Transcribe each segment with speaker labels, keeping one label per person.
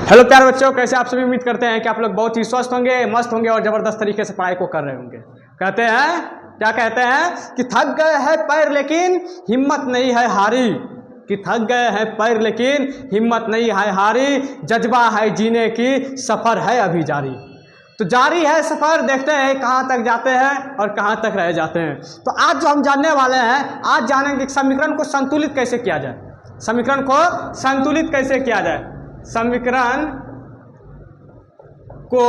Speaker 1: Hello प्यारे बच्चों, कैसे आप सभी। उम्मीद करते हैं कि आप लोग बहुत ही स्वस्थ होंगे, मस्त होंगे और ज़बरदस्त तरीके से पढ़ाई को कर रहे होंगे। कहते हैं, क्या कहते हैं कि थक गए हैं पैर लेकिन हिम्मत नहीं है हारी, कि थक गए हैं पैर लेकिन हिम्मत नहीं है हारी, जज्बा है जीने की सफ़र है अभी जारी। तो जारी है सफ़र, देखते हैं कहाँ तक जाते हैं और कहाँ तक रह जाते हैं। तो आज जो हम जानने वाले हैं, आज जानेंगे समीकरण को संतुलित कैसे किया जाए। समीकरण को संतुलित कैसे किया जाए, समीकरण को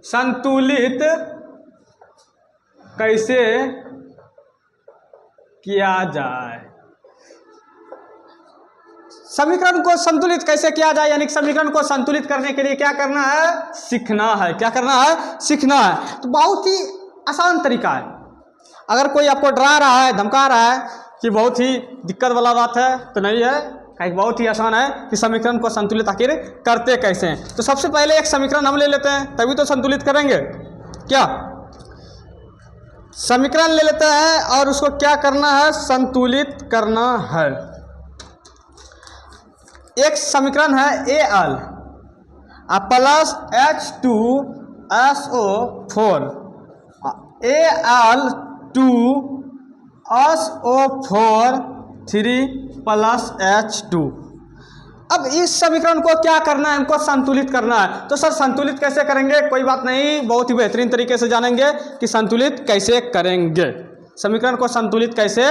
Speaker 1: संतुलित कैसे किया जाए। समीकरण को संतुलित कैसे किया जाए, यानी समीकरण को संतुलित करने के लिए क्या करना है, सीखना है। क्या करना है, सीखना है। तो बहुत ही आसान तरीका है। अगर कोई आपको डरा रहा है, धमका रहा है कि बहुत ही दिक्कत वाला बात है, तो नहीं है, बहुत ही आसान है कि समीकरण को संतुलित आखिर करते कैसे हैं। तो सबसे पहले एक समीकरण हम ले लेते हैं, तभी तो संतुलित करेंगे। क्या समीकरण ले लेते हैं और उसको क्या करना है, संतुलित करना है। एक समीकरण है Al plus H2SO4, Al2SO4 3 plus H2। अब इस समीकरण को क्या करना है, हमको संतुलित करना है। तो सर संतुलित कैसे करेंगे, कोई बात नहीं, बहुत ही बेहतरीन तरीके से जानेंगे कि संतुलित कैसे करेंगे, समीकरण को संतुलित कैसे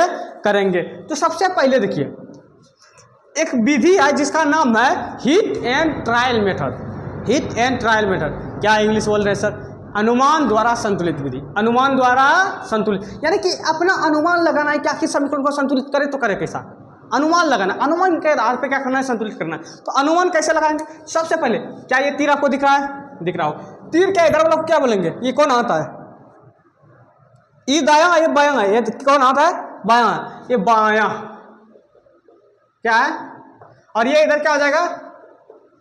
Speaker 1: करेंगे। तो सबसे पहले देखिए, एक विधि है जिसका नाम है hit and trial method. Hit and trial method, क्या इंग्लिश बोल रहे हैं सर, अनुमान द्वारा संतुलित विधि। अनुमान द्वारा संतुलित, यानी कि अपना अनुमान लगाना है, क्या कि समीकरण को संतुलित करे तो करे कैसा, अनुमान लगाना। अनुमान के आधार पे क्या करना है, संतुलित करना है। तो अनुमान कैसे लगाएंगे, सबसे पहले क्या ये तीर आपको दिख रहा है, दिख रहा हो, तीर के इधर वाला क्या बोलेंगे, ये कौन आता है, ये दायां, ये बायां है, ये कौन आता है, बायां, ये बायां क्या है, और ये इधर क्या हो जाएगा,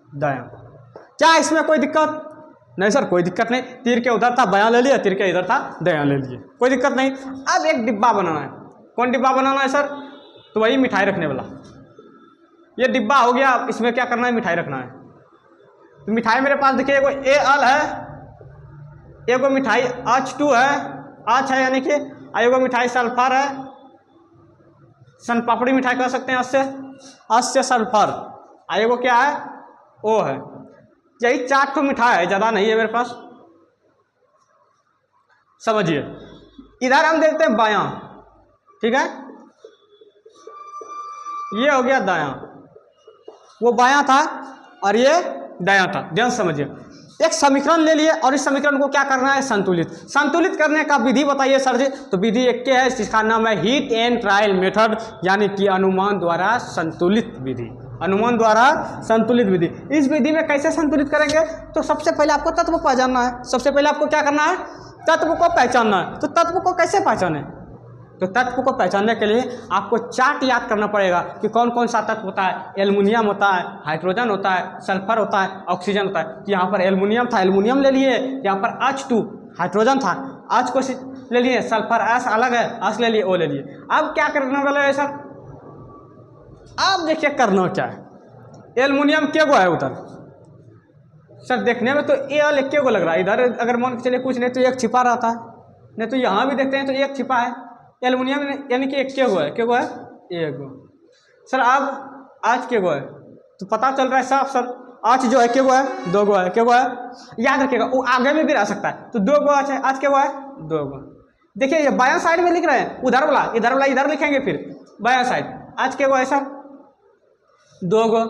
Speaker 1: दायां। क्या इसमें कोई दिक्कत नहीं सर, कोई दिक्कत नहीं। तीर के उधर था बायां ले लिया, तीर के इधर था दायां ले लिए, कोई दिक्कत नहीं। अब एक डिब्बा बनाना है। कौन डिब्बा बनाना है सर, तो वही मिठाई रखने वाला। ये डिब्बा हो गया, इसमें क्या करना है, मिठाई रखना है। तो मिठाई मेरे पास देखिए, एगो Al है, एगो मिठाई H2 है, H है यानी कि, एगो मिठाई सल्फर है, सन पापड़ी मिठाई कह सकते हैं, आज से सल्फर, एगो क्या है, O है। यही 4 ठो मिठाई है, ज़्यादा नहीं है मेरे पास, समझिए। इधर हम देखते हैं बायां, ठीक है, ये हो गया दायां, वो बायां था और ये दायां था, ध्यान समझिए। एक समीकरण ले लिए और इस समीकरण को क्या करना है, संतुलित। संतुलित करने का विधि बताइए सर जी। तो विधि एक है, जिसका नाम है हिट एंड ट्रायल मेथड, यानी कि अनुमान द्वारा संतुलित विधि। अनुमान द्वारा संतुलित विधि। इस विधि में कैसे संतुलित करेंगे, तो सबसे पहले आपको तत्व पहचानना है। सबसे पहले आपको क्या करना है, तत्व को पहचानना है। तो तत्व को कैसे पहचाने, तो तत्व को पहचानने के लिए आपको चार्ट याद करना पड़ेगा कि कौन कौन सा तत्व होता है। एल्युमिनियम होता है, हाइड्रोजन होता है, सल्फर होता है, ऑक्सीजन होता है। तो यहाँ पर एल्युमिनियम था, एल्युमिनियम ले लिए। यहाँ पर H2 हाइड्रोजन था, H को ले लिए, सल्फर S अलग है, S ले लिए, O ले लिए। अब क्या करने वाला है सर, अब देखिए करना क्या है। एल्युमिनियम के गो है उधर, सर देखने में तो Al एक के गो लग रहा है, इधर अगर मान के चलिए कुछ नहीं तो एक छिपा रहता है, नहीं तो यहाँ भी देखते हैं तो एक छिपा है। एल्युमिनियम यानी कि एक के गो है, के गो है, एक गो। सर अब H के गो है, तो पता चल रहा है साफ सर, H जो है के गो है, 2 गो है, के गो है, याद रखिएगा, वो आगे में भी रह सकता है। तो 2 गो H है, H के गो है, 2 गो। देखिए ये बायां साइड में लिख रहे हैं, उधर वाला इधर लिखेंगे, फिर बायां साइड H के गो है सर, 2 गो।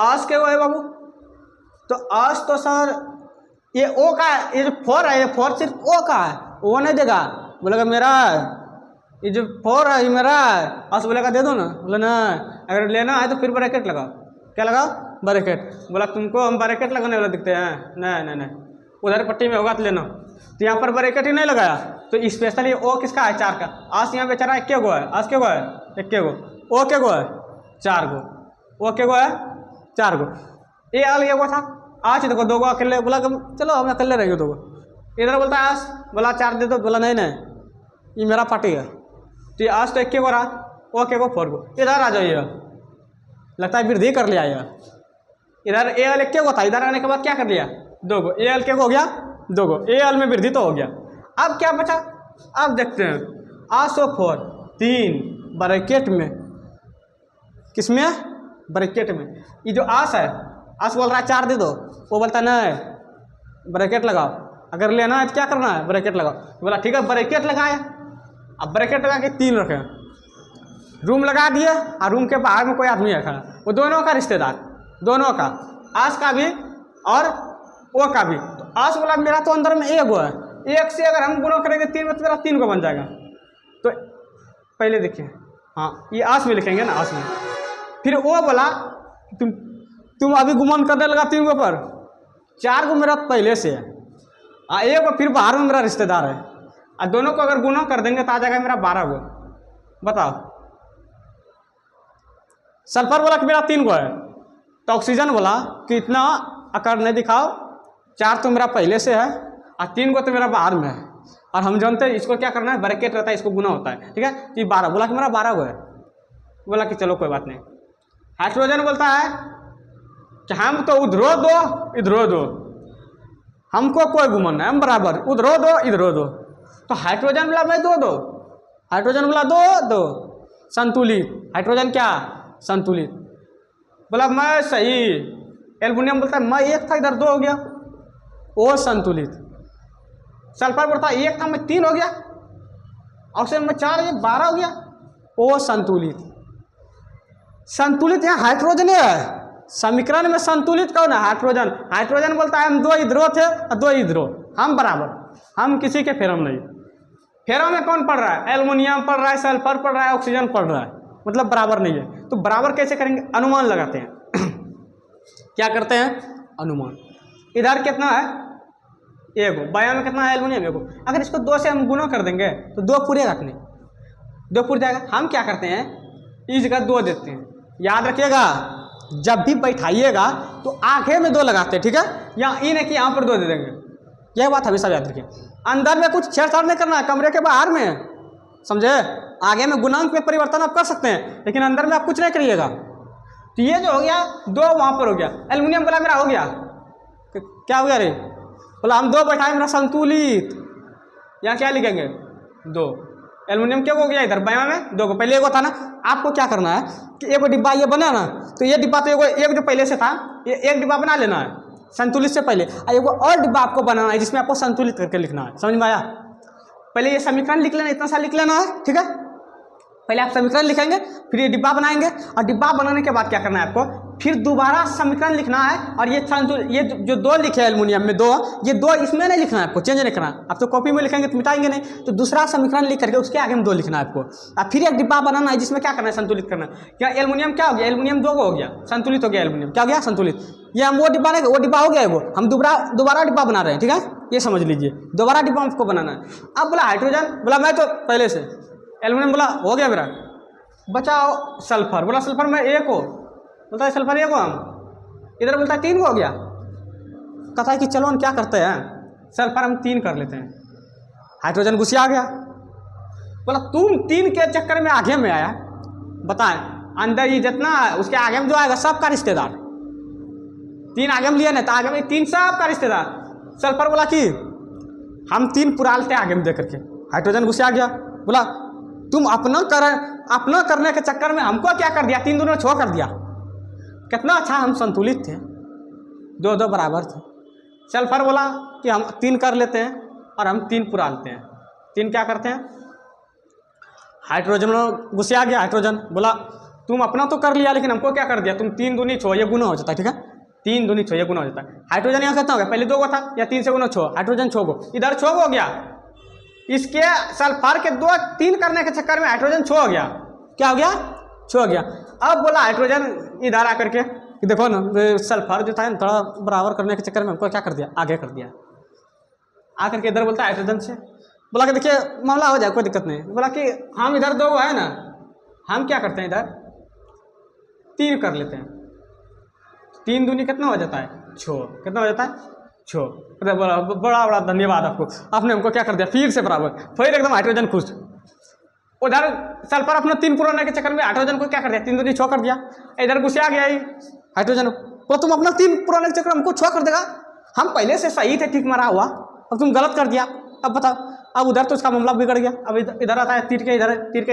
Speaker 1: H के गो है बाबू, तो H तो सर ये O का है, ये जो 4 है, ये 4 सिर्फ O का है, O नहीं देगा, बोलेगा मेरा ये जो 4 है ये मेरा है। H बोलेगा दे दो ना, बोला ना, अगर लेना है तो फिर ब्रैकेट लगाओ। क्या लगाओ, ब्रैकेट। बोला तुमको हम ब्रैकेट लगाने वाला दिखते हैं, नहीं, उधर पट्टी में होगा तो लेना। तो यहाँ पर ब्रैकेट ही नहीं लगाया, तो स्पेशली O किसका है, 4 का। H यहाँ बेचारा 1 के गो है, H के गो है, 1 के गो, O के गो है, 4 गो, O के गो है, 4 गो। Al ये गो था, H देखो 2 गो अकेले, बोला चलो हम अकेले रहेंगे 2 गो। इधर बोलता है H, बोला 4 दे दो, बोला नहीं ये मेरा पार्टी है। तो ये H तो 1 के गो रहा, O के गो 4 गो। इधर आ जाइए, लगता है वृद्धि कर लिया यार। इधर ए एल क्या होता है, इधर आने के बाद क्या कर लिया, 2 गो ए एल क्या हो गया, 2 गो ए एल में वृद्धि तो हो गया। अब क्या बचा, अब देखते हैं ASO4 3 ब्रैकेट में, किसमें, ब्रैकेट में। ये जो आस है, आस बोल रहा है 4 दे दो, वो बोलता है नहीं ब्रैकेट लगाओ, अगर लेना है तो क्या करना है, ब्रैकेट लगाओ। बोला ठीक है ब्रैकेट लगाया। अब ब्रैकेट लगा के 3 रखे, रूम लगा दिए और रूम के बाहर में कोई आदमी है खड़ा, वो दोनों का रिश्तेदार, दोनों का, आस का भी और ओ का भी। तो आस बोला मेरा तो अंदर में 1 गो है, 1 से अगर हम गुणा करेंगे 3 में तो मेरा 3 गो बन जाएगा। तो पहले देखिए, हाँ ये आस में लिखेंगे ना, आस में। फिर वो बोला तुम अभी गुमान करने लगा 3 गो पर, 4 गो मेरा पहले से है, 1 गो फिर बाहर में मेरा रिश्तेदार है, और दोनों को अगर गुना कर देंगे तो आ जाएगा मेरा 12 गो। बताओ, सल्फर बोला कि मेरा 3 गो है, तो ऑक्सीजन बोला कि इतना आकार नहीं दिखाओ, 4 तो मेरा पहले से है और 3 गो तो मेरा बाहर में है, और हम जानते हैं इसको क्या करना है, ब्रैकेट रहता है, इसको गुना होता है, ठीक है। तो ये 12 बोला कि मेरा 12 गो है। बोला कि चलो कोई बात नहीं। हाइड्रोजन बोलता है कि हम तो उधरो दो इधरो दो, हमको कोई गुमान नहीं, हम बराबर, उधरो दो इधरो दो। तो हाइड्रोजन बोला मैं 2 हाइड्रोजन बोला 2 संतुलित, हाइड्रोजन क्या संतुलित, बोला मैं सही। एल्युमिनियम बोलता है मैं 1 था इधर 2 हो गया, वो संतुलित। सल्फर बोलता है 1 था मैं 3 हो गया, ऑक्सीजन में 4 ये 12 हो गया, वो संतुलित। संतुलित यहाँ हाइड्रोजन है, समीकरण में संतुलित कौन है, हाइड्रोजन। हाइड्रोजन बोलता है हम 2 इधरो थे और 2 इधरो, हम बराबर, हम किसी के फेरम नहीं। फेरम में कौन पढ़ रहा है, एल्युमिनियम पढ़ रहा है, सल्फर पढ़ रहा है, ऑक्सीजन पढ़ रहा है, मतलब बराबर नहीं है। तो बराबर कैसे करेंगे, अनुमान लगाते हैं क्या करते हैं, अनुमान। इधर कितना है, 1 बाया में कितना है, एल्युमिनियम 1। अगर इसको 2 से हम गुना कर देंगे तो 2 पूरे रखने, 2 पूरे जाएगा। हम क्या करते हैं, इस जगह 2 देते हैं। याद रखिएगा जब भी बैठाइएगा तो आगे में 2 लगाते हैं, ठीक है। यहाँ इन है कि यहाँ पर 2 दे देंगे, यह बात हमेशा याद रखिए। अंदर में कुछ छेड़छाड़ नहीं करना है, कमरे के बाहर में, समझे। आगे में गुणांक में परिवर्तन आप कर सकते हैं, लेकिन अंदर में आप कुछ नहीं करिएगा। तो ये जो हो गया 2 वहाँ पर हो गया। एल्युमिनियम बोला मेरा हो गया, क्या हो गया रे, बोला हम 2 बैठाए मेरा संतुलित, यहाँ क्या लिखेंगे 2। एल्युमिनियम क्या हो गया, इधर बाया में 2 को, पहले 1 था ना। आपको क्या करना है कि 1 डिब्बा ये बना ना, तो ये डिब्बा तो एक जो पहले से था, ये 1 डिब्बा बना लेना है संतुलित से पहले, और 1 और डिब्बा आपको बनाना है जिसमें आपको संतुलित करके लिखना है। समझ में आया। पहले ये समीकरण लिख लेना, इतना सा लिख लेना है, ठीक है। पहले आप समीकरण लिखेंगे, फिर ये डिब्बा बनाएंगे, और डिब्बा बनाने के बाद क्या करना है आपको, फिर दोबारा समीकरण लिखना है। और ये जो 2 लिखे हैं एल्युमिनियम में 2, ये 2 इसमें नहीं लिखना है आपको, चेंज नहीं करना। आप तो कॉपी में लिखेंगे तो मिटाएंगे नहीं, तो दूसरा समीकरण लिख करके उसके आगे में 2 लिखना है आपको, और फिर एक डिब्बा बनाना है जिसमें क्या करना है, संतुलित करना है। क्या एल्युमिनियम क्या हो गया, एल्युमिनियम 2 हो गया, संतुलित हो गया। एल्युमिनियम क्या हो गया, संतुलित। ये हम वो डिब्बा नहीं, वो डिब्बा हो गया वो, हम दोबारा डिब्बा बना रहे हैं, ठीक है। ये समझ लीजिए, दोबारा डिब्बा हमको बनाना है। अब बोला हाइड्रोजन, बोला मैं तो पहले से। एल्युमिनियम बोला हो गया मेरा, बचाओ सल्फर, बोला सल्फर में 1 हो, बोलता है सल्फर 1 हो, हम इधर बोलता है 3 हो गया। कहता है कि चलो हम क्या करते हैं, सल्फर हम 3 कर लेते हैं। हाइड्रोजन गुस्सा गया, बोला तुम 3 के चक्कर में आगे में आया, बताएं अंदर ये जितना उसके आगे में जो आएगा सबका रिश्तेदार। 3 आगे में लिया ना, तो आगे में 3 सबका रिश्तेदार। सल्फर बोला कि हम 3 पुरा लेते आगे में दे करके। हाइड्रोजन गुस्सा गया, बोला तुम अपना करने के चक्कर में हमको क्या कर दिया, 3 दोनों छो कर दिया। कितना अच्छा हम संतुलित थे, 2 बराबर थे। सल्फर बोला कि हम 3 कर लेते हैं और हम 3 पुरा लेते हैं। 3 क्या करते हैं, हाइड्रोजन गुस्सा गया। हाइड्रोजन बोला तुम अपना तो कर लिया, लेकिन हमको क्या कर दिया, तुम 3 दूनी 6, ये गुना हो जाता है, ठीक है। 3 दूनी 6 ये गुना हो जाता है। हाइड्रोजन यहाँ कितना हो गया, पहले 2 गो था, या 3 से गुना 6, हाइड्रोजन 6 गो, इधर 6 गो हो गया। इसके सल्फर के 2-3 करने के चक्कर में हाइड्रोजन 6 हो गया। क्या हो गया, 6 हो गया। अब बोला हाइड्रोजन इधर आकर के देखो ना, सल्फर जो था थोड़ा बराबर करने के चक्कर में हमको क्या कर दिया, आगे कर दिया। आकर के इधर बोलता है हाइड्रोजन से, बोला कि देखिए मामला हो जाए, कोई दिक्कत नहीं। बोला कि हम इधर 2 है ना, हम क्या करते हैं इधर 3 कर लेते हैं। 3 दूनी कितना हो जाता है, 6। कितना हो जाता है, 6। बड़ा बड़ा धन्यवाद आपको, आपने हमको क्या कर दिया, फिर से बराबर। फिर एकदम हाइड्रोजन खुश। उधर सल्फर अपना 3 पुराने के चक्कर में हाइड्रोजन को क्या कर दिया, 3 दूनी 6 कर दिया, इधर घुसे आ गया हाइड्रोजन को, तुम अपना 3 पुराने के चक्कर हमको 6 कर देगा। हम पहले से सही थे, ठीक मारा हुआ, अब तुम गलत कर दिया। अब बताओ, अब उधर तो उसका मामला बिगड़ गया। अब इधर आता है तीर के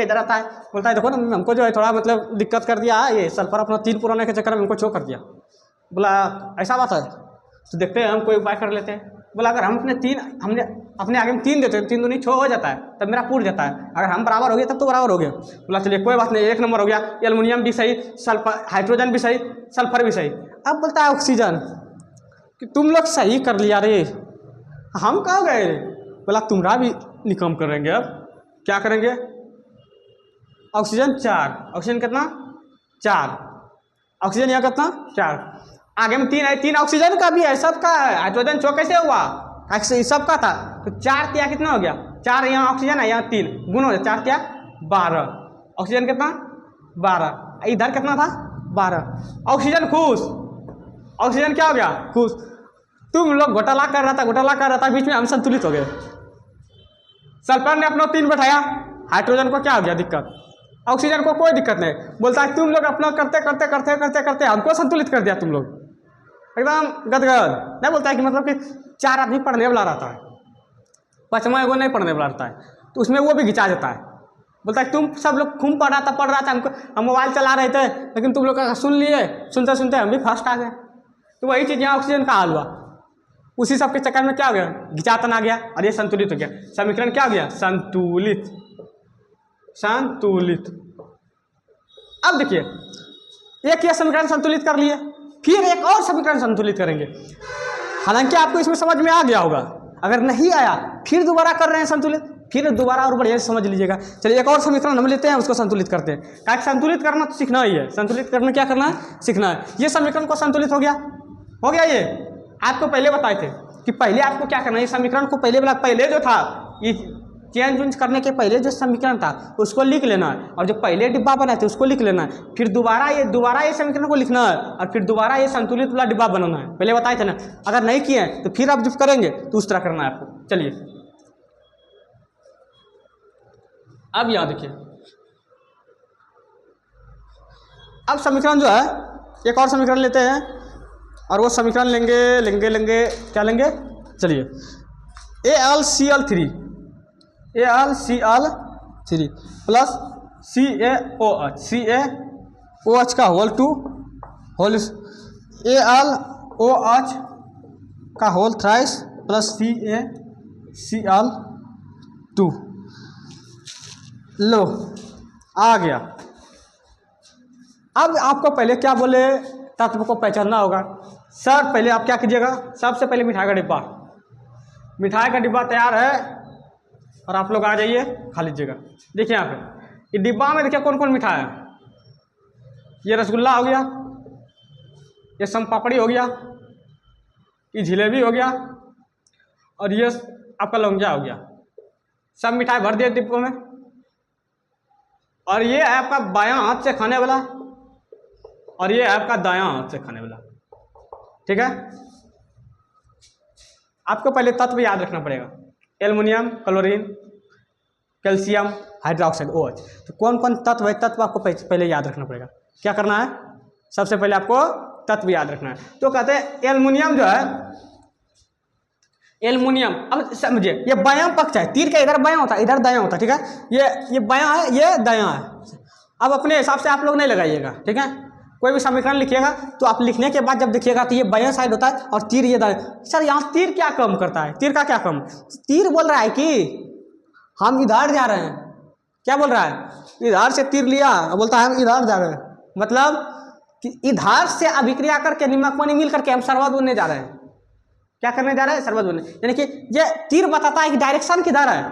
Speaker 1: इधर आता है, बोलता है देखो ना हमको जो है थोड़ा मतलब दिक्कत कर दिया, ये सल्फर अपना 3 पुराने के चक्कर में हमको 6 कर दिया। बोला ऐसा बात है, तो देखते हैं हम कोई उपाय कर लेते हैं। बोला अगर हम हमने अपने आगे में 3 देते हैं, 3 दूनी 6 हो जाता है, तब मेरा पूर जाता है। अगर हम बराबर हो गए तब तो बराबर हो गया। बोला चलिए कोई बात नहीं, 1 नंबर हो गया, एल्युमिनियम भी सही, सल्फर हाइड्रोजन भी सही, सल्फर भी सही। अब बोलता है ऑक्सीजन कि तुम लोग सही कर लिया रे, हम कहाँ गए। बोला तुम्हारा भी निकम करेंगे, अब क्या करेंगे। ऑक्सीजन 4, ऑक्सीजन कितना 4, ऑक्सीजन यहाँ कितना 4, आगे में 3 है, 3 ऑक्सीजन का भी है, सबका है। हाइड्रोजन 6 कैसे हुआ, सबका था, तो 4 क्या कितना हो गया, 4 यहाँ ऑक्सीजन है, यहाँ 3 गुण हो गया, 4 क्या 12, ऑक्सीजन कितना 12, इधर कितना था 12, ऑक्सीजन खुश, ऑक्सीजन क्या हो गया खुश। तुम लोग घोटाला कर रहा था, बीच में हम संतुलित हो गए। सल्फर ने अपना 3 बैठाया, हाइड्रोजन को क्या हो गया दिक्कत, ऑक्सीजन को कोई दिक्कत नहीं। बोलता है तुम लोग अपना करते हमको संतुलित कर दिया, तुम लोग एकदम गदगद। नहीं बोलता है कि मतलब कि 4 आदमी पढ़ने वाला रहता है, 5वां एगो नहीं पढ़ने वाला रहता है, तो उसमें वो भी घिंचा जाता है। बोलता है तुम सब लोग खूब पढ़ रहा था, हम मोबाइल चला रहे थे, लेकिन तुम लोग का सुन लिए, सुनते हम भी फर्स्ट आ गए। तो वही चीज़ यहाँ ऑक्सीजन का हाल हुआ, उसी सब के चक्कर में क्या हो गया, घिंचातन आ गया और ये संतुलित हो गया। समीकरण क्या हो गया, संतुलित। अब देखिए एक ये समीकरण संतुलित कर लिए, फिर एक और समीकरण संतुलित करेंगे। हालांकि आपको इसमें समझ में आ गया होगा, अगर नहीं आया फिर दोबारा कर रहे हैं संतुलित, फिर दोबारा और बढ़िया से समझ लीजिएगा। चलिए एक और समीकरण हम लेते हैं, उसको संतुलित करते हैं। क्या संतुलित करना तो सीखना ही है, संतुलित करना क्या करना है, सीखना है। ये समीकरण को संतुलित हो गया। ये आपको पहले बताए थे कि पहले आपको क्या करना है, इस समीकरण को पहले जो था, ये चेंज करने के पहले जो समीकरण था उसको लिख लेना है, और जो पहले डिब्बा बनाए थे उसको लिख लेना है। फिर दोबारा ये समीकरण को लिखना है, और फिर दोबारा ये संतुलित वाला डिब्बा बनाना है। पहले बताए थे ना, अगर नहीं किए तो फिर आप जब करेंगे तो उस तरह करना है आपको। चलिए अब यहाँ देखिए, अब समीकरण जो है एक और समीकरण लेते हैं, और वो समीकरण लेंगे क्या लेंगे, चलिए AlCl3 प्लस CaOH का होल 2 AlOH का होल थ्राइस प्लस CaCl2। लो आ गया। अब आपको पहले क्या बोले, तत्व को पहचानना होगा। सर पहले आप क्या कीजिएगा, सबसे पहले मिठाई का डिब्बा तैयार है, और आप लोग आ जाइए खा लीजिएगा। देखिए यहाँ पे ये डिब्बा में देखिए कौन कौन मिठाई है। ये रसगुल्ला हो गया, ये सोन पापड़ी हो गया, ये जिलेबी हो गया, और ये आपका लौंगिया हो गया। सब मिठाई भर दिए डिब्बों में, और ये है आपका बायां हाथ से खाने वाला, और ये है आपका दायां हाथ से खाने वाला। ठीक है, आपको पहले तत्व याद रखना पड़ेगा, aluminium, chlorine, calcium hydroxide OH। तो कौन कौन तत्व है, तत्व आपको पहले याद रखना पड़ेगा। क्या करना है, सबसे पहले आपको तत्व याद रखना है। तो कहते हैं एल्युमिनियम जो है, एल्युमिनियम, अब समझिए ये बायां पक्ष है, तीर का इधर बायां होता है, इधर दायां होता है। ठीक है, ये बायां है, ये दायां है। अब अपने हिसाब से आप लोग नहीं लगाइएगा, ठीक है। कोई भी समीकरण लिखिएगा तो आप लिखने के बाद जब देखिएगा तो ये बायां साइड होता है और तीर ये दायां। सर यहाँ तीर क्या कम करता है, तीर का क्या कम, तीर बोल रहा है कि हम इधर जा रहे हैं। क्या बोल रहा है, इधर से तीर लिया, बोलता है हम इधर जा रहे हैं, मतलब कि इधर से अभिक्रिया करके नमक पानी मिल करके हम शरबत बनने जा रहे हैं। क्या करने जा रहे हैं, शरबत बनने। यानी कि ये तीर बताता है कि डायरेक्शन किधर है,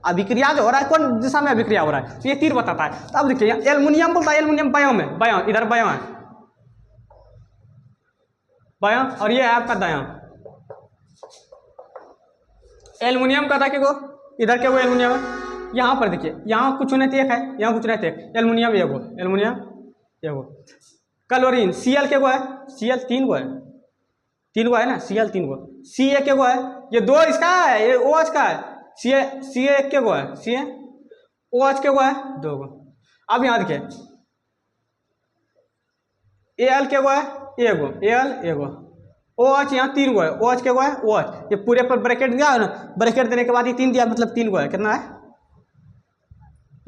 Speaker 1: अभिक्रिया जो हो रहा है कौन दिशा में अभिक्रिया हो रहा है, तो ये तीर बताता है। तो अब देखिए एल्युमिनियम बोलता है, एल्युमिनियम बायां में, बायां इधर बायां है, बायां, और ये है आपका दायां। एल्युमिनियम का था कि वो इधर के वो एल्युमिनियम है, यहाँ पर देखिए यहाँ कुछ नहीं एक है, यहाँ कुछ नहीं एक, एल्युमिनियम ये वो, एल्युमिनियम ये वो। क्लोरीन Cl के वो है, Cl 3 गो है, 3 गो है ना, Cl 3 गो, Ca के वो है, ये 2 इसका है, ये OH का है, Ca 1 के वो है, Ca ओ एच के गो है 2 गो। अब यहाँ देखिए ए एल के गो है एगो, ए एल एगो, ओ एच यहाँ 3 गो है, ओ एच के गो है ओ एच, ये पूरे पर ब्रैकेट दिया है ना, ब्रैकेट देने के बाद ये 3 दिया मतलब 3 गो है, कितना है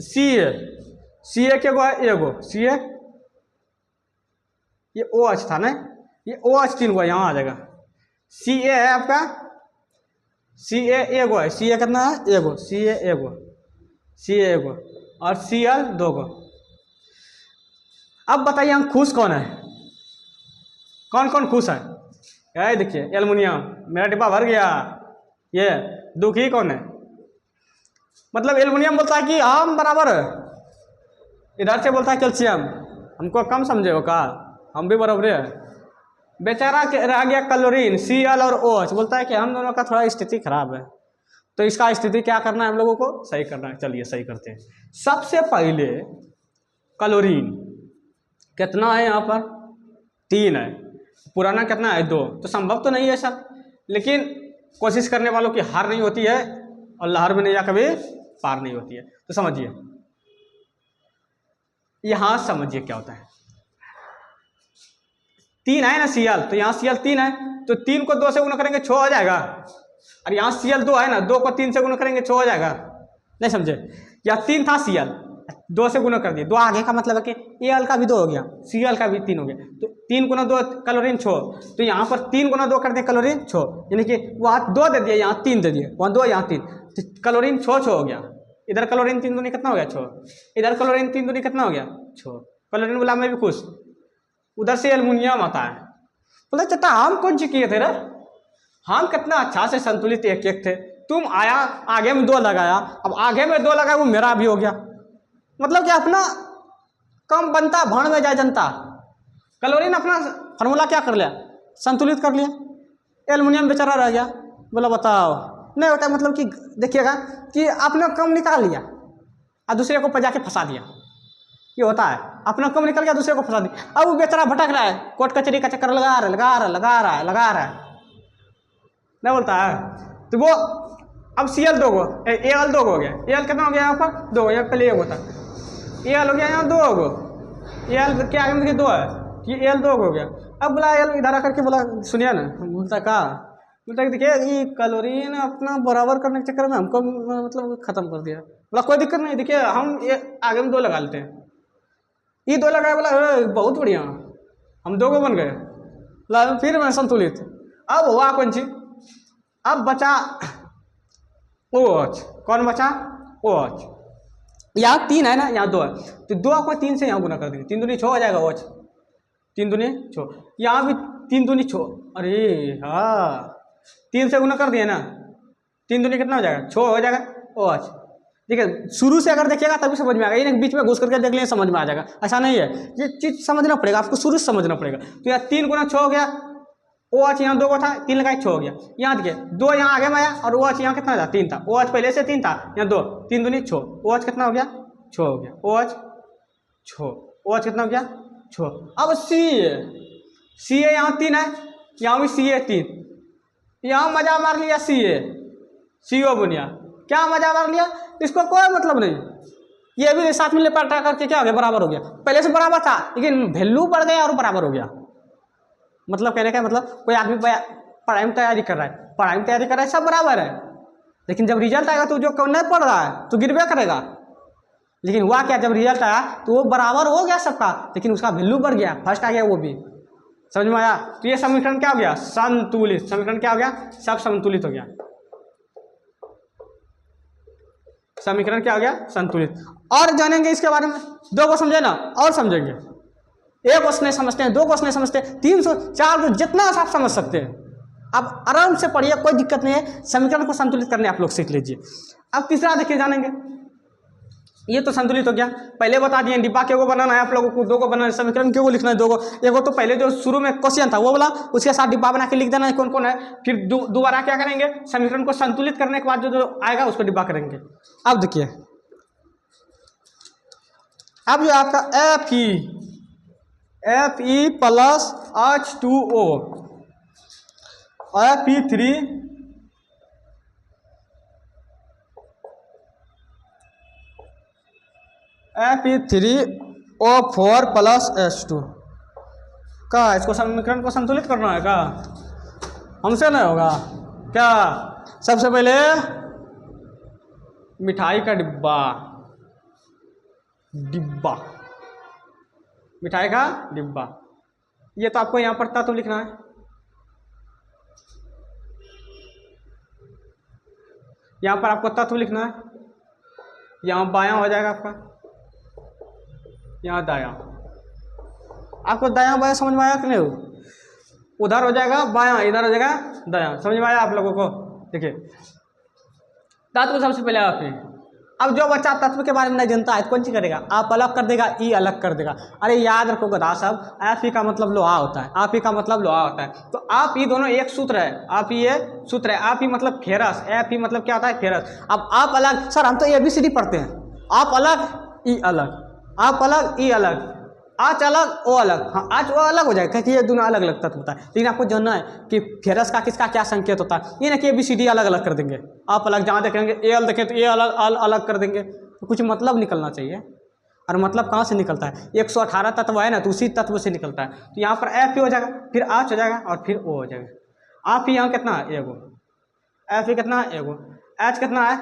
Speaker 1: सी ए के गो है एगो, सी ए, ये ओ एच था ना, ये ओ एच 3 गो है, यहाँ आ जाएगा। सी ए है आपका, सी ए एगो है, सी ए कितना है एगो, सी ए एगो, सी ए एगो, और सी एल 2 गो। अब बताइए हम खुश कौन है, कौन कौन खुश है? ये देखिए एल्युमिनियम, मेरा डिब्बा भर गया। ये दुखी कौन है? मतलब एल्युमिनियम बोलता है कि हम बराबर है, इधर से बोलता है कैल्शियम हमको कम समझे हो का, हम भी बराबर है। बेचारा रह गया क्लोरीन, सी एल और ओ एच, बोलता है कि हम दोनों का थोड़ा स्थिति खराब है, तो इसका स्थिति क्या करना है हम लोगों को, सही करना है। चलिए सही करते हैं। सबसे पहले क्लोरीन कितना है यहाँ पर 3 है, पुराना कितना है 2, तो संभव तो नहीं है सर, लेकिन कोशिश करने वालों की हार नहीं होती है और लहर में नैया कभी पार नहीं होती है। तो समझिए यहां समझिए क्या होता है, 3 है ना सीएल, तो यहाँ सीएल 3 है, तो 3 को 2 से गुना करेंगे 6 हो जाएगा, और यहाँ सीएल 2 है ना, 2 को 3 से गुना करेंगे 6 हो जाएगा। नहीं समझे, यहाँ 3 था सीएल, 2 से गुना कर दिए, 2 आगे का मतलब है कि एल का भी 2 हो गया, सीएल का भी 3 हो गया, तो 3 गुना 2 क्लोरीन 6, तो यहाँ पर 3 गुना 2 कर दिए क्लोरीन 6, यानी कि वहाँ 2 दे दिए, यहाँ 3 दे दिए, वहाँ 2 यहाँ 3, तो क्लोरीन 6 हो गया। इधर क्लोरीन 3 दूनी कितना हो गया 6, इधर क्लोरीन 3 दूनी कितना हो गया 6, क्लोरीन बोला मैं भी खुश। उधर से एल्युमिनियम आता है, बोला चट्टा हम कौन सी किए थे रे, हम कितना अच्छा से संतुलित एक एक थे, तुम आया आगे में 2 लगाया, अब आगे में 2 लगाया वो मेरा भी हो गया, मतलब कि अपना कम बनता भाड़ में जाए जनता। क्लोरीन अपना फार्मूला क्या कर लिया, संतुलित कर लिया, एल्युमिनियम बेचारा रह गया। बोला बताओ नहीं होता, मतलब कि देखिएगा कि आपने कम निकाल लिया और दूसरे को पजा के फंसा दिया, ये होता है, अपना कम निकल गया दूसरे को फंसा दिया, अब वो बेचारा भटक रहा है, कोर्ट कचहरी का चक्कर लगा रहा है, लगा रहा है, लगा रहा है, लगा रहा है, नहीं बोलता है। तो वो अब C L 2 go, A L 2 गो हो गया, ए एल कितना हो गया यहाँ पर 2 गो, यहाँ पहले 1 होता, ए एल हो गया यहाँ 2 गो, ए एल के आगे में देखिए 2 है, ये एल 2 गो हो गया। अब बोला एल इधर आकर के बोला सुनिए ना, बोलता कहा, बोलता देखिए ये क्लोरीन अपना बराबर करने के चक्कर में हमको मतलब खत्म कर दिया। बोला कोई दिक्कत नहीं, देखिए हम ये आगे में 2 लगा लेते हैं, ये 2 लगाए, बोला बहुत बढ़िया हम 2 गो बन गए, बोला फिर मैं संतुलित। अब हुआ कौन सी, अब बचा ओ एच, कौन बचा ओ एच, यहाँ 3 है ना, यहाँ 2 है, तो 2 को 3 से यहाँ गुना कर देंगे, 3 दूनी 6 हो जाएगा ओ एच, 3 दूनी 6, यहाँ भी 3 दूनी 6, अरे हाँ 3 से गुना कर दिए ना, 3 दूनी कितना हो जाएगा 6 हो जाएगा ओ एच। ठीक है, शुरू से अगर देखिएगा तभी समझ में आएगा, ये बीच में घुस करके देख लें समझ में आ जाएगा, ऐसा नहीं है, ये चीज़ समझना पड़ेगा आपको, शुरू से समझना पड़ेगा। तो यहाँ 3 गुना 6 हो गया, ओ एच यहाँ 2 को था, 3 लगाए 6 हो गया, यहाँ देखिए 2 यहाँ आगे में आया और ओ एच यहाँ कितना था 3 था, ओ एच पहले से 3 था, यहाँ 2, 3 दूनी 6, ओ एच कितना हो गया 6 हो गया, ओ एच 6, ओ एच कितना हो गया 6। अब सी ए यहाँ 3 है, यहाँ भी सी ए 3, यहाँ मजा मार लिया सी ओ बुनिया, क्या मजा मार लिया, इसको कोई मतलब नहीं, ये भी साथ में लिपटा करके क्या हो गया बराबर हो गया, पहले से बराबर था लेकिन वैल्यू बढ़ गया और बराबर हो गया। मतलब कहने का मतलब कोई आदमी पढ़ाई में तैयारी कर रहा है, पढ़ाई में तैयारी कर रहा है, सब बराबर है, लेकिन जब रिजल्ट आएगा तो जो नहीं पढ़ रहा है तो गिरवे करेगा। लेकिन हुआ क्या, जब रिजल्ट आया तो वो बराबर हो गया सबका, लेकिन उसका वैल्यू बढ़ गया, फर्स्ट आ गया वो भी, समझ में आया। तो ये समीकरण क्या हो गया संतुलित, समीकरण क्या हो गया, सब संतुलित हो गया, समीकरण क्या हो गया संतुलित। और जानेंगे इसके बारे में, 2 को समझे ना और समझेंगे, 1 को नहीं समझते हैं, 2 को नहीं समझते, 300 4 को जितना आप समझ सकते हैं आप आराम से पढ़िए, कोई दिक्कत नहीं है, समीकरण को संतुलित करने आप लोग सीख लीजिए। अब तीसरा देखिए जानेंगे, ये तो संतुलित हो गया, पहले बता दिए डिब्बा के को बनाना है आप लोगों को, 2 को बनाना है, समीकरण के को लिखना है 2 को, एगो तो पहले जो शुरू में क्वेश्चन था वो बोला, उसके साथ डिब्बा बना के लिख देना है कौन कौन है, फिर दोबारा क्या करेंगे, समीकरण को संतुलित करने के बाद जो आएगा उसको डिब्बा करेंगे। अब देखिए, अब जो आपका Fe plus H2O, Fe3 + Fe3O4+H2 का इसको समीकरण को संतुलित करना है क्या? हमसे नहीं होगा क्या? सबसे पहले मिठाई का डिब्बा मिठाई का डिब्बा, ये तो आपको यहाँ पर तत्व लिखना है। यहाँ पर आपको तत्व लिखना है। यहाँ बायां हो जाएगा आपका, यहाँ दायां। आपको दायां बायां समझ में आया कि नहीं? उधर हो जाएगा बायां, इधर हो जाएगा दायां। समझ में आया आप लोगों को? देखिए तत्व सबसे पहले आप ही। अब जो बच्चा तत्व के बारे में नहीं जानता है तो कौन सी करेगा? आप अलग कर देगा, ई अलग कर देगा। अरे याद रखो गधा सब, एफ ई का मतलब लोहा होता है, आप ही का मतलब लोहा होता है। तो आप ही दोनों एक सूत्र है, आप ही ये सूत्र है। आप ही मतलब फेरस, एफ ही मतलब क्या होता है? फेरस। अब आप अलग, सर हम तो ABCD पढ़ते हैं। आप अलग, ई अलग, आप अलग, ई अलग, आज अलग, ओ अलग। हाँ आज वो अलग हो जाएगा क्योंकि ये दोनों अलग अलग तत्व होता है। लेकिन आपको जानना है कि फेरस का किसका क्या संकेत होता है। ये ना कि ABCD अलग अलग कर देंगे, आप अलग जहाँ देखेंगे AL देखें तो ये अलग अलग कर देंगे। तो कुछ मतलब निकलना चाहिए। और मतलब कहाँ से निकलता है? 118 तत्व है ना, तो उसी तत्व से निकलता है। तो यहाँ पर F हो जाएगा, फिर H हो जाएगा और फिर O हो जाएगा। आप ही यहाँ कितना है? एगो। F कितना है? एगो। H कितना है?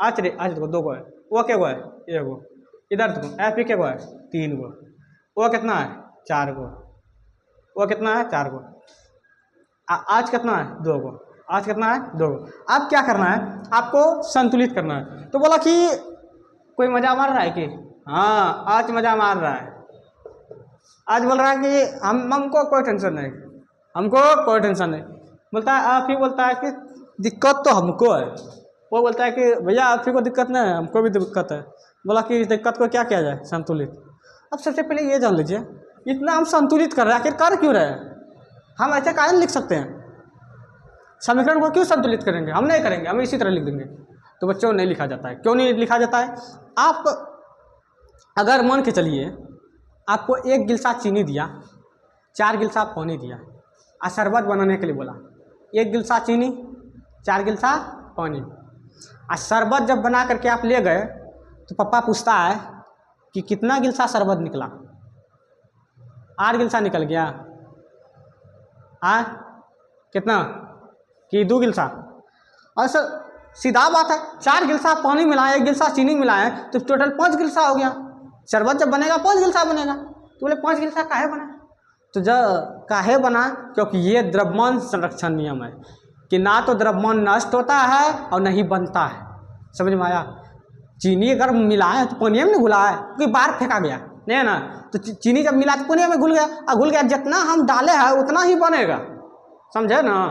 Speaker 1: H देखो 2 गो है। O क्या गो है? एगो। इधर देखो F क्या गो है? 3 गो। वो कितना है? 4 गो। वो कितना है? 4 गो। आज कितना है? 2 गो। आज कितना है? 2 गो। अब क्या करना है? आपको संतुलित करना है। तो बोला कि कोई मजा मार रहा है कि? हाँ आज मजा मार रहा है। आज बोल रहा है कि हमको कोई टेंशन नहीं, हमको कोई टेंशन नहीं। बोलता है आप ही, बोलता है कि दिक्कत तो हमको है। वो बोलता है कि भैया आप ही को दिक्कत नहीं है, हमको भी दिक्कत है। बोला कि इस दिक्कत को क्या किया जाए? संतुलित। अब सबसे पहले ये जान लीजिए, इतना हम संतुलित कर रहे हैं, आखिर कर क्यों रहे हैं? हम ऐसे काहे लिख सकते हैं? समीकरण को क्यों संतुलित करेंगे? हम नहीं करेंगे, हम इसी तरह लिख देंगे। तो बच्चों नहीं लिखा जाता है। क्यों नहीं लिखा जाता है? आप अगर मान के चलिए आपको 1 गिलसा चीनी दिया, 4 गिलसा पानी दिया और शरबत बनाने के लिए बोला। 1 गिलसा चीनी, 4 गिलसा पानी। और शरबत जब बना करके आप ले गए तो पापा पूछता है कि कितना गिलसा शरबत निकला? 8 गिलसा निकल गया। कितना? कि 2 गिलसा। और सर सीधा बात है, 4 गिलसा पानी मिलाए, 1 गिलसा चीनी मिलाए तो टोटल 5 गिलसा हो गया। शरबत जब बनेगा 5 गिलसा बनेगा। तो बोले 5 गिलसा काहे बना? तो जब काहे बना? क्योंकि ये द्रव्यमान संरक्षण नियम है कि ना तो द्रव्यमान नष्ट होता है और नहीं बनता है। समझ में आया? चीनी अगर मिलाए तो पानी में घुला है, क्योंकि बाहर फेंका गया नहीं है ना। तो चीनी जब मिला तो पानी में घुल गया, और घुल गया जितना हम डाले हैं उतना ही बनेगा। समझे ना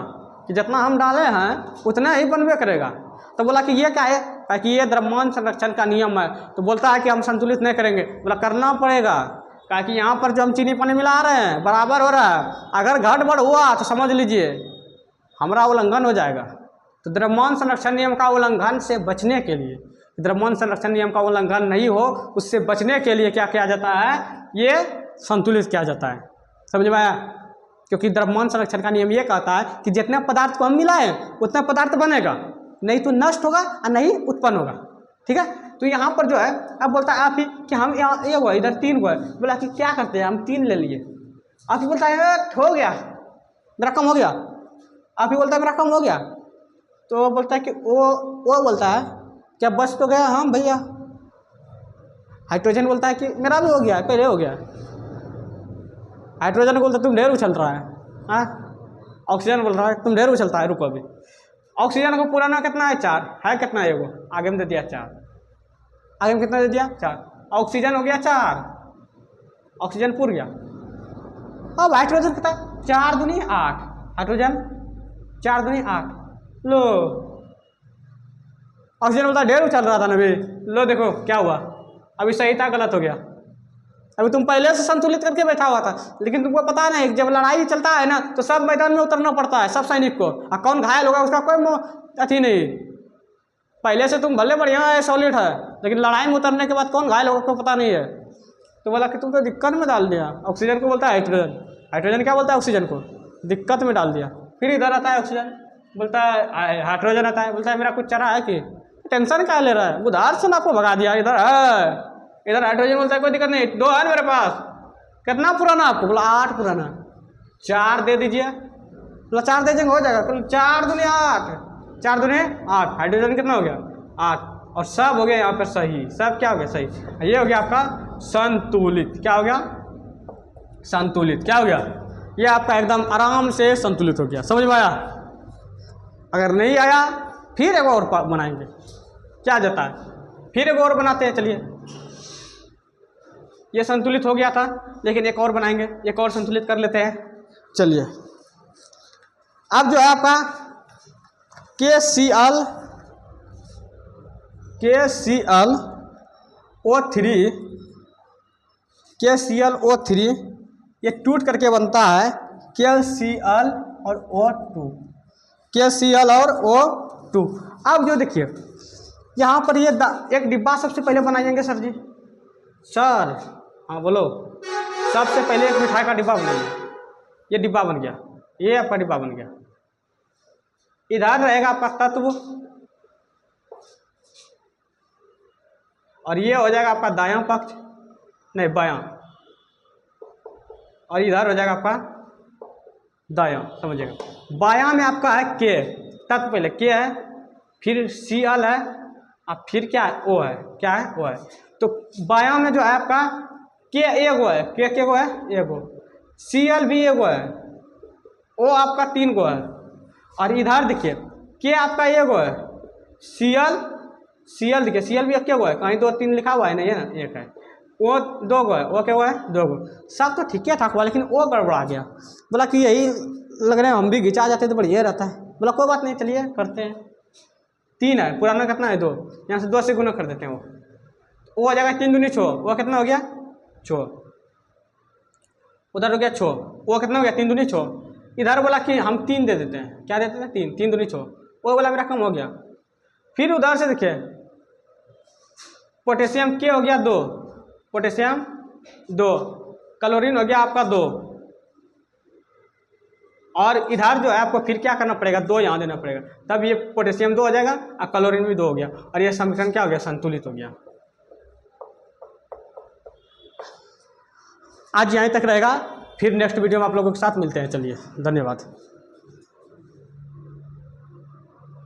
Speaker 1: कि जितना हम डाले हैं उतना ही बनबे करेगा। तो बोला कि ये क्या है? ताकि ये द्रव्यमान संरक्षण का नियम है। तो बोलता है कि हम संतुलित नहीं करेंगे। बोला करना पड़ेगा, ताकि यहाँ पर जो हम चीनी पानी मिला रहे हैं बराबर हो रहा है। अगर गड़बड़ हुआ तो समझ लीजिए हमारा उल्लंघन हो जाएगा। तो द्रव्यमान संरक्षण नियम का उल्लंघन से बचने के लिए, द्रव्यमान संरक्षण नियम का उल्लंघन नहीं हो उससे बचने के लिए क्या किया जाता है? ये संतुलित किया जाता है। समझ में आया? क्योंकि द्रव्यमान संरक्षण का नियम ये कहता है कि जितने पदार्थ को हम मिलाएं उतना पदार्थ बनेगा, नहीं तो नष्ट होगा और नहीं उत्पन्न होगा। ठीक है? तो यहाँ पर जो है अब बोलता है आप ही कि हम यहाँ 1 गो इधर 3 गो है। बोला कि क्या करते हैं? हम 3 ले लिए। आप ही बोलता है हो गया मेरा कम हो गया। आप ही बोलता है मेरा कम हो गया। तो बोलता है कि वो बोलता है क्या बस तो गया? हाँ भैया। हाइड्रोजन बोलता है कि मेरा भी हो गया, पहले हो गया। हाइड्रोजन बोलता है तुम ढेर उछल रहा है। हाँ ऑक्सीजन बोल रहा है तुम ढेर उछलता है, रुको अभी। ऑक्सीजन को पुराना कितना है? 4 है। कितना है? एगो आगे में दे दिया 4। आगे में कितना दे दिया? 4। ऑक्सीजन हो गया 4, ऑक्सीजन पूर गया। अब हाइड्रोजन कितना है? 4 दूनी 8। हाइड्रोजन 4 दूनी 8। लो ऑक्सीजन बोलता ढेर उछल रहा था ना भाई, लो देखो क्या हुआ। अभी सही था गलत हो गया। अभी तुम पहले से संतुलित करके बैठा हुआ था, लेकिन तुमको पता नहीं जब लड़ाई चलता है ना तो सब मैदान में उतरना पड़ता है, सब सैनिक को। और कौन घायल होगा उसका कोई अथी नहीं। पहले से तुम भले बढ़िया है, सॉलिड है, लेकिन लड़ाई में उतरने के बाद कौन घायल होगा कोई पता नहीं है। तो बोला कि तुम तो दिक्कत में डाल दिया। ऑक्सीजन को बोलता है हाइड्रोजन, हाइड्रोजन क्या बोलता है? ऑक्सीजन को दिक्कत में डाल दिया। फिर इधर आता है ऑक्सीजन, बोलता है हाइड्रोजन आता है, बोलता है मेरा कुछ चरा है कि टेंशन क्या ले रहा है? उधार से ना आपको भगा दिया इधर है। इधर हाइड्रोजन बोलता है कोई दिक्कत नहीं, 2 है ना मेरे पास। कितना पुराना आपको? बोला 8 पुराना। 4 दे दीजिए। बोला 4 दे देंगे हो जाएगा। बोला 4 दूनी 8, 4 दूनी 8। हाइड्रोजन कितना हो गया? 8। और सब हो गया यहाँ पर सही। सब क्या हो गया? सही। ये हो गया आपका संतुलित। क्या हो गया? संतुलित। क्या हो गया? ये आपका एकदम आराम से संतुलित हो गया। समझ में आया? अगर नहीं आया फिर एक और बनाएंगे। क्या जाता है? फिर एक और बनाते हैं। चलिए, ये संतुलित हो गया था, लेकिन एक और बनाएंगे, एक और संतुलित कर लेते हैं। चलिए, अब जो है आपका KClO3 ये टूट करके बनता है KCl और O2। KCl और O2। अब जो देखिए यहाँ पर ये एक डिब्बा सबसे पहले बनाएंगे सर जी। सर हाँ बोलो। सबसे पहले एक मिठाई का डिब्बा बनाएंगे। ये डिब्बा बन गया, ये आपका डिब्बा बन गया। इधर रहेगा आपका तत्व और ये हो जाएगा आपका दायां पक्ष, नहीं बायां, और इधर हो जाएगा आपका दायां। समझिएगा, बायां में आपका है के तत्व, पहले के है, फिर Cl है, और फिर क्या है? O है। क्या है? O है। तो बायां में जो है आपका के एगो है, के गो है? एगो। Cl भी एगो है, O आपका 3 गो है, और इधर देखिए के आपका एगो है, Cl देखिए Cl भी एक गो है, कहीं 2 3 लिखा हुआ है नहीं है ना, एक है। O 2 गो है, O क्या गो है? 2 गो। सब तो ठीक ठाक हुआ, लेकिन O गड़बड़ा गया। बोला कि यही लग रहे हैं हम भी घिंचा जाते तो बढ़िया रहता है। बोला कोई बात नहीं, चलिए करते हैं। 3 है, पुराना कितना है? 2। यहाँ से 2 से गुना कर देते हैं। वो हो जाएगा 3 दूनी 6। वो कितना हो गया? 6। उधर हो गया 6। वो कितना हो गया? 3 दूनी 6। इधर बोला कि हम 3 दे देते हैं। क्या देते हैं? 3। 3 दूनी 6। वो बोला मेरा कम हो गया। फिर उधर से देखिए पोटेशियम के हो गया 2, पोटेशियम 2, क्लोरीन हो गया आपका 2, और इधर जो है आपको फिर क्या करना पड़ेगा? 2 यहाँ देना पड़ेगा, तब ये पोटेशियम 2 हो जाएगा और क्लोरीन भी 2 हो गया, और ये समीकरण क्या हो गया? संतुलित हो गया। आज यहीं तक रहेगा, फिर नेक्स्ट वीडियो में आप लोगों के साथ मिलते हैं। चलिए, धन्यवाद।